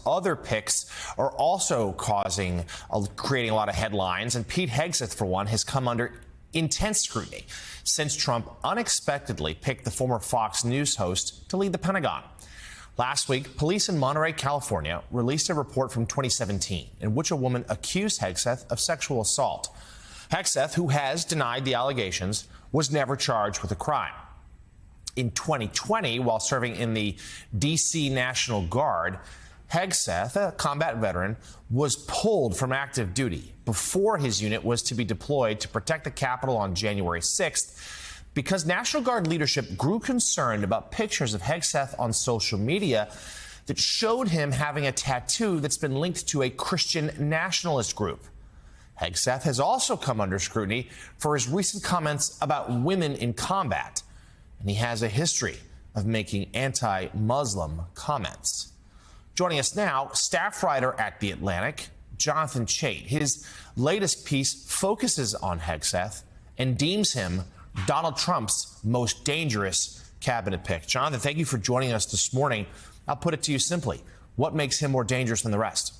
other picks are also creating a lot of headlines, and Pete Hegseth, for one, has come under intense scrutiny since Trump unexpectedly picked the former Fox News host to lead the Pentagon. Last week, police in Monterey, California, released a report from 2017 in which a woman accused Hegseth of sexual assault. Hegseth, who has denied the allegations, was never charged with a crime. In 2020, while serving in the D.C. National Guard, Hegseth, a combat veteran, was pulled from active duty before his unit was to be deployed to protect the Capitol on January 6th. Because National Guard leadership grew concerned about pictures of Hegseth on social media that showed him having a tattoo that's been linked to a Christian nationalist group. Hegseth has also come under scrutiny for his recent comments about women in combat, and he has a history of making anti-Muslim comments. Joining us now, staff writer at The Atlantic, Jonathan Chait. His latest piece focuses on Hegseth and deems him Donald Trump's most dangerous cabinet pick. Jonathan, thank you for joining us this morning. I'll put it to you simply. What makes him more dangerous than the rest?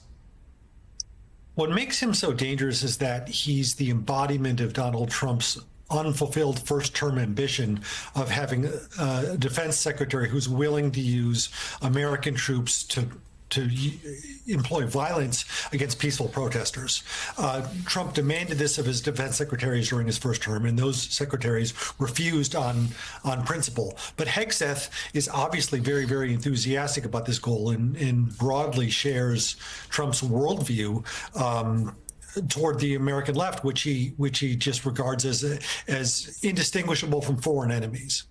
What makes him so dangerous is that he's the embodiment of Donald Trump's unfulfilled first-term ambition of having a defense secretary who's willing to use American troops to employ violence against peaceful protesters. Trump demanded this of his defense secretaries during his first term, and those secretaries refused on principle. But Hegseth is obviously very, very enthusiastic about this goal and broadly shares Trump's worldview toward the American left, which he just regards as indistinguishable from foreign enemies.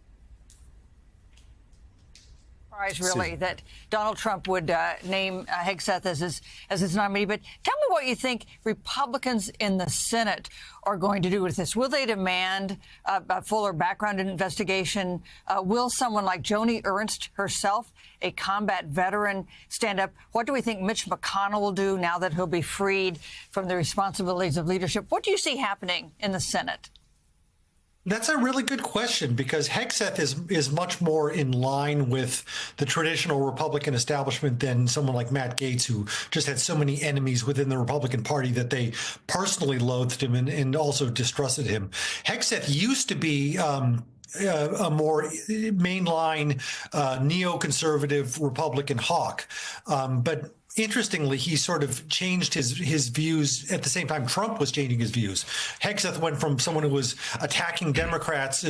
Really, that Donald Trump would name Hegseth as his nominee. But tell me what you think Republicans in the Senate are going to do with this. Will they demand a fuller background investigation? Will someone like Joni Ernst herself, a combat veteran, stand up? What do we think Mitch McConnell will do now that he'll be freed from the responsibilities of leadership? What do you see happening in the Senate? That's a really good question, because Hegseth is much more in line with the traditional Republican establishment than someone like Matt Gaetz, who just had so many enemies within the Republican Party that they personally loathed him and also distrusted him. Hegseth used to be a more mainline neoconservative Republican hawk, but interestingly, he sort of changed his views at the same time Trump was changing his views. Hegseth went from someone who was attacking Democrats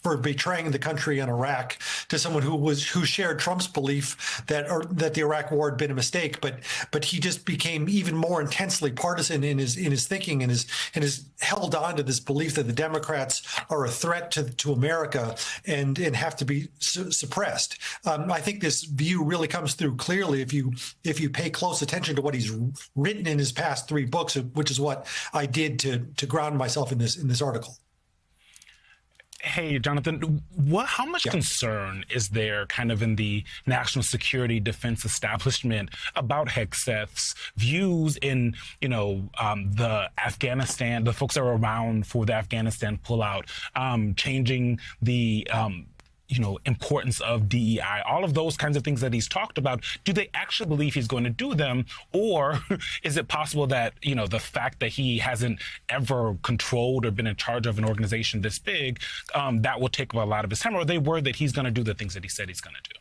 for betraying the country in Iraq to someone who shared Trump's belief that the Iraq War had been a mistake. But he just became even more intensely partisan in his thinking and has held on to this belief that the Democrats are a threat to America and have to be suppressed. I think this view really comes through clearly if you pay close attention to what he's written in his past 3 books, which is what I did to ground myself in this article. Hey, Jonathan, how much concern is there kind of in the national security defense establishment about Hegseth's views in, the Afghanistan, the folks that are around for the Afghanistan pullout, changing the importance of DEI, all of those kinds of things that he's talked about? Do they actually believe he's going to do them? Or is it possible that, the fact that he hasn't ever controlled or been in charge of an organization this big, that will take up a lot of his time? Or are they worried that he's going to do the things that he said he's going to do?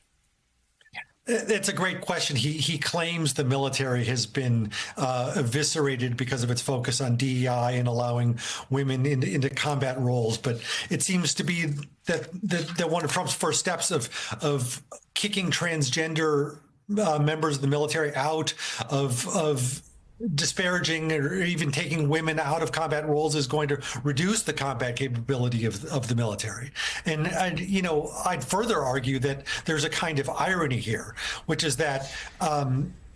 It's a great question. He claims the military has been eviscerated because of its focus on DEI and allowing women into combat roles. But it seems to be that one of Trump's first steps of kicking transgender members of the military out of disparaging or even taking women out of combat roles is going to reduce the combat capability of the military. And I'd further argue that there's a kind of irony here, which is that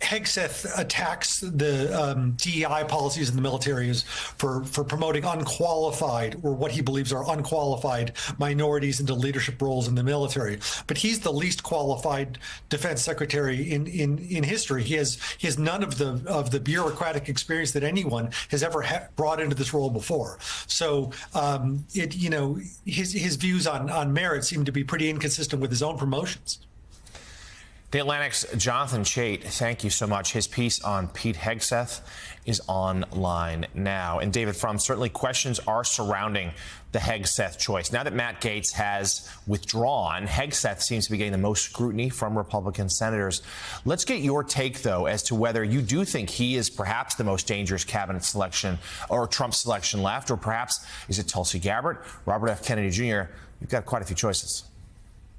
Hegseth attacks the DEI policies in the military for promoting unqualified, or what he believes are unqualified, minorities into leadership roles in the military. But he's the least qualified defense secretary in history. He has none of the bureaucratic experience that anyone has ever brought into this role before. So his views on merit seem to be pretty inconsistent with his own promotions. The Atlantic's Jonathan Chait, thank you so much. His piece on Pete Hegseth is online now. And David Frum, certainly questions are surrounding the Hegseth choice. Now that Matt Gaetz has withdrawn, Hegseth seems to be getting the most scrutiny from Republican senators. Let's get your take, though, as to whether you do think he is perhaps the most dangerous cabinet selection or Trump selection left, or perhaps is it Tulsi Gabbard, Robert F. Kennedy Jr.? You've got quite a few choices.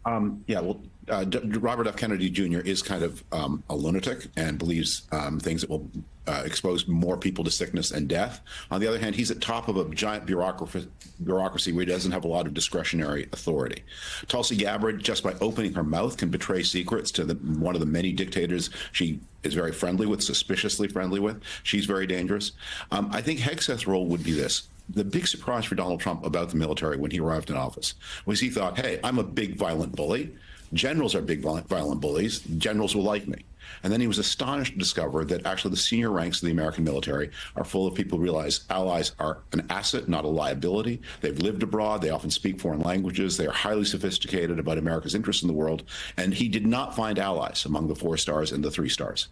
Robert F. Kennedy Jr. is kind of a lunatic and believes things that will expose more people to sickness and death. On the other hand, he's at top of a giant bureaucracy where he doesn't have a lot of discretionary authority. Tulsi Gabbard, just by opening her mouth, can betray secrets to one of the many dictators she is very friendly with, suspiciously friendly with. She's very dangerous. I think Hegseth's role would be this. The big surprise for Donald Trump about the military when he arrived in office was he thought, hey, I'm a big violent bully. Generals are big violent bullies. Generals will like me. And then he was astonished to discover that actually the senior ranks of the American military are full of people who realize allies are an asset, not a liability. They've lived abroad. They often speak foreign languages. They are highly sophisticated about America's interests in the world. And he did not find allies among the 4 stars and the 3 stars.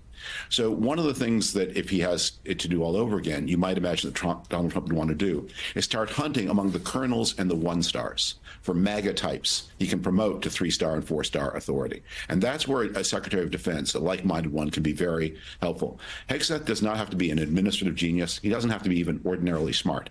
So one of the things that if he has it to do all over again, you might imagine that Donald Trump would want to do is start hunting among the colonels and the 1 stars for MAGA types he can promote to 3-star and 4-star authority. And that's where a Secretary of Defense, a like-minded one, can be very helpful. Hegseth does not have to be an administrative genius. He doesn't have to be even ordinarily smart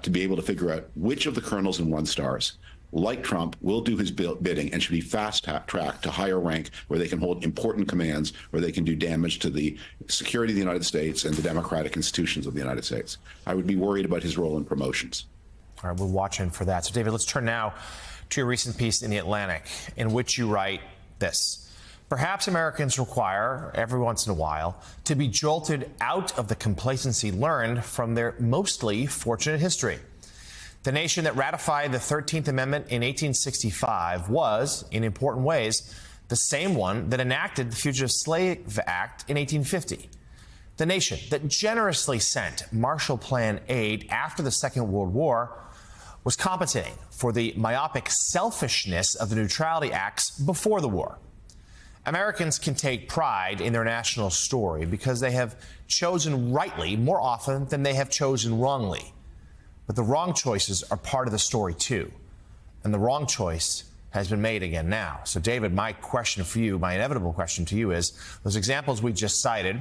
to be able to figure out which of the colonels and 1 stars, like Trump, will do his bidding and should be fast-tracked to higher rank where they can hold important commands, where they can do damage to the security of the United States and the democratic institutions of the United States. I would be worried about his role in promotions. All right, we're watching for that. So, David, let's turn now to your recent piece in The Atlantic, in which you write this. Perhaps Americans require, every once in a while, to be jolted out of the complacency learned from their mostly fortunate history. The nation that ratified the 13th Amendment in 1865 was, in important ways, the same one that enacted the Fugitive Slave Act in 1850. The nation that generously sent Marshall Plan aid after the Second World War was compensating for the myopic selfishness of the Neutrality Acts before the war. Americans can take pride in their national story because they have chosen rightly more often than they have chosen wrongly. But the wrong choices are part of the story, too. And the wrong choice has been made again now. So, David, my question for you, my inevitable question to you is, those examples we just cited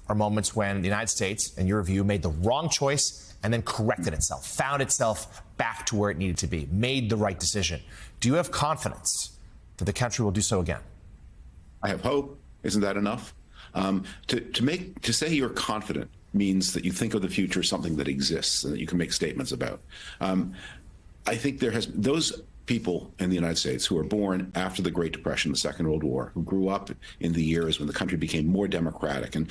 are moments when the United States, in your view, made the wrong choice and then corrected itself, found itself back to where it needed to be, made the right decision. Do you have confidence that the country will do so again? I have hope. Isn't that enough? To say you're confident means that you think of the future as something that exists and that you can make statements about. I think those people in the United States who were born after the Great Depression, the Second World War, who grew up in the years when the country became more democratic and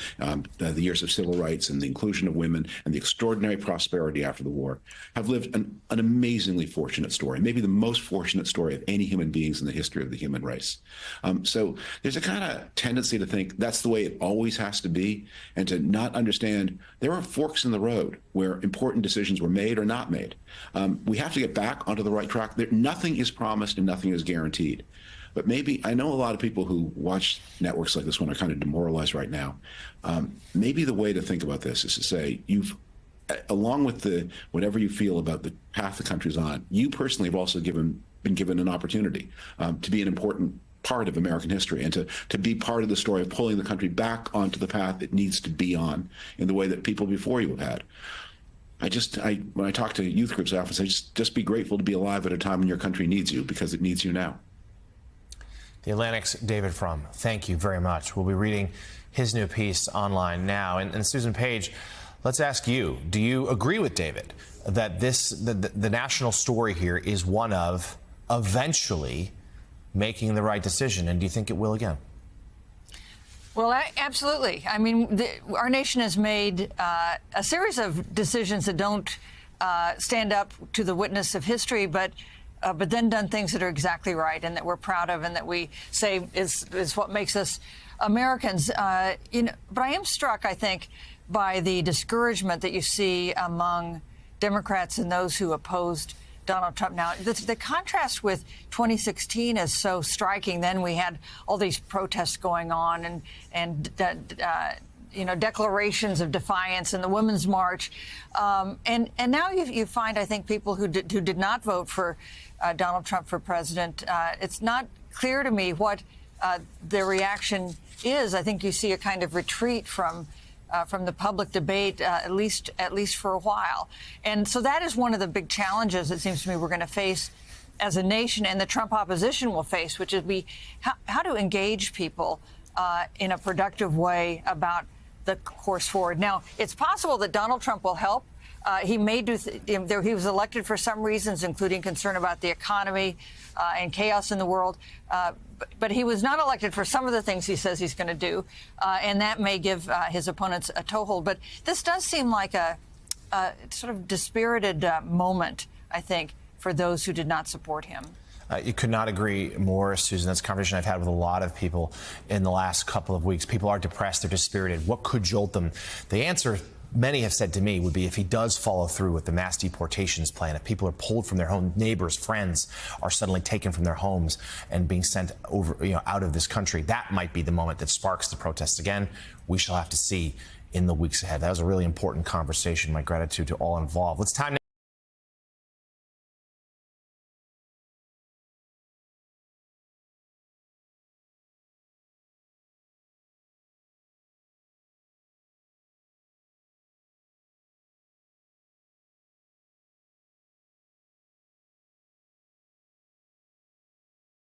the years of civil rights and the inclusion of women and the extraordinary prosperity after the war, have lived an amazingly fortunate story, maybe the most fortunate story of any human beings in the history of the human race. So there's a kind of tendency to think that's the way it always has to be, and to not understand there are forks in the road where important decisions were made or not made. We have to get back onto the right track. Nothing is promised and nothing is guaranteed. But maybe, I know a lot of people who watch networks like this one are kind of demoralized right now. Maybe the way to think about this is to say, along with whatever you feel about the path the country's on, you personally have also been given an opportunity to be an important part of American history and to be part of the story of pulling the country back onto the path it needs to be on in the way that people before you have had. When I talk to youth groups, I often say, just be grateful to be alive at a time when your country needs you, because it needs you now. The Atlantic's David Frum, thank you very much. We'll be reading his new piece online now. And Susan Page, let's ask you, do you agree with David that the national story here is one of eventually making the right decision? And do you think it will again? Well, absolutely. I mean, our nation has made a series of decisions that don't stand up to the witness of history, but then done things that are exactly right and that we're proud of and that we say is what makes us Americans. But I am struck, I think, by the discouragement that you see among Democrats and those who opposed Donald Trump now. The contrast with 2016 is so striking. Then we had all these protests going on and declarations of defiance and the Women's March. And now you find, I think, people who did not vote for Donald Trump for president. It's not clear to me what their reaction is. I think you see a kind of retreat from the public debate, at least for a while. And so that is one of the big challenges, it seems to me, we're going to face as a nation, and the Trump opposition will face, which is how to engage people in a productive way about the course forward. Now, it's possible that Donald Trump will help. He may do. He was elected for some reasons, including concern about the economy and chaos in the world. But he was not elected for some of the things he says he's going to do, and that may give his opponents a toehold. But this does seem like a sort of dispirited moment, I think, for those who did not support him. You could not agree more, Susan. That's a conversation I've had with a lot of people in the last couple of weeks. People are depressed. They're dispirited. What could jolt them? The answer, many have said to me, would be if he does follow through with the mass deportations plan, if people are pulled from their home, neighbors, friends are suddenly taken from their homes and being sent over, out of this country, that might be the moment that sparks the protests again. We shall have to see in the weeks ahead. That was a really important conversation. My gratitude to all involved. It's time now.